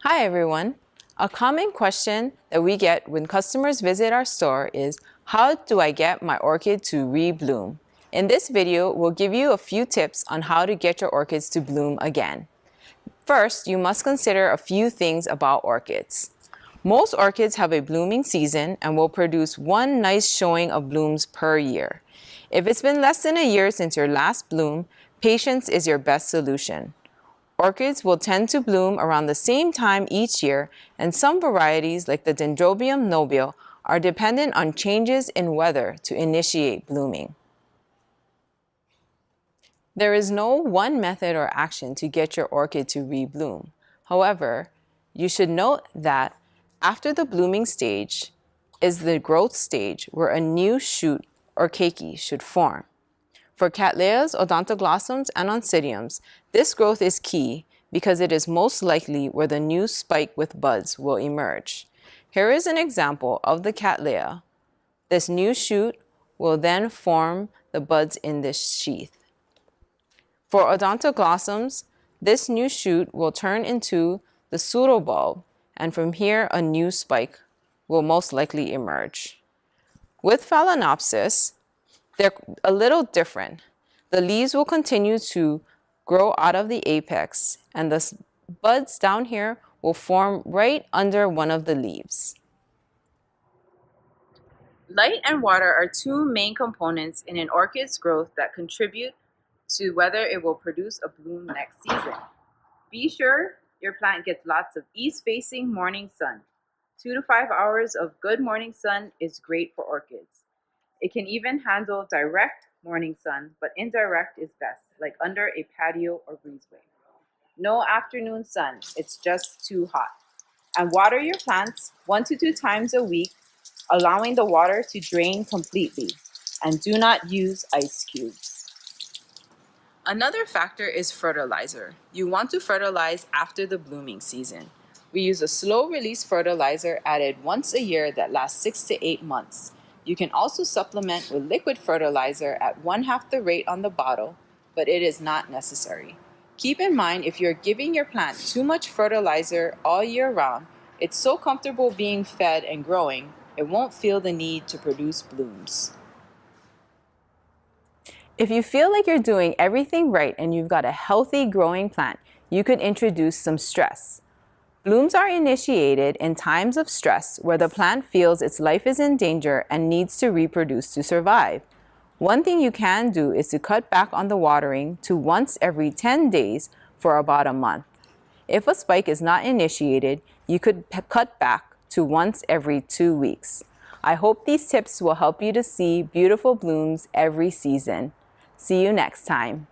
Hi everyone. A common question that we get when customers visit our store is, how do I get my orchid to rebloom? In this video, we'll give you a few tips on how to get your orchids to bloom again. First, you must consider a few things about orchids. Most orchids have a blooming season and will produce one nice showing of blooms per year. If it's been less than a year since your last bloom, patience is your best solution. Orchids will tend to bloom around the same time each year, and some varieties, like the Dendrobium nobile, are dependent on changes in weather to initiate blooming. There is no one method or action to get your orchid to rebloom. However, you should note that after the blooming stage is the growth stage where a new shoot or keiki should form. For Cattleyas, Odontoglossums, and Oncidiums, this growth is key because it is most likely where the new spike with buds will emerge. Here is an example of the Cattleya. This new shoot will then form the buds in this sheath. For Odontoglossums, this new shoot will turn into the pseudobulb, and from here a new spike will most likely emerge. With Phalaenopsis, they're a little different. The leaves will continue to grow out of the apex, and the buds down here will form right under one of the leaves. Light and water are two main components in an orchid's growth that contribute to whether it will produce a bloom next season. Be sure your plant gets lots of east-facing morning sun. 2 to 5 hours of good morning sun is great for orchids. It can even handle direct morning sun, but indirect is best, like under a patio or breezeway. No afternoon sun, it's just too hot. And water your plants 1 to 2 times a week, allowing the water to drain completely. And do not use ice cubes. Another factor is fertilizer. You want to fertilize after the blooming season. We use a slow-release fertilizer added once a year that lasts 6 to 8 months. You can also supplement with liquid fertilizer at 1/2 the rate on the bottle, but it is not necessary. Keep in mind, if you're giving your plant too much fertilizer all year round, it's so comfortable being fed and growing, it won't feel the need to produce blooms. If you feel like you're doing everything right and you've got a healthy growing plant, you could introduce some stress. Blooms are initiated in times of stress where the plant feels its life is in danger and needs to reproduce to survive. One thing you can do is to cut back on the watering to once every 10 days for about a month. If a spike is not initiated, you could cut back to once every 2 weeks. I hope these tips will help you to see beautiful blooms every season. See you next time.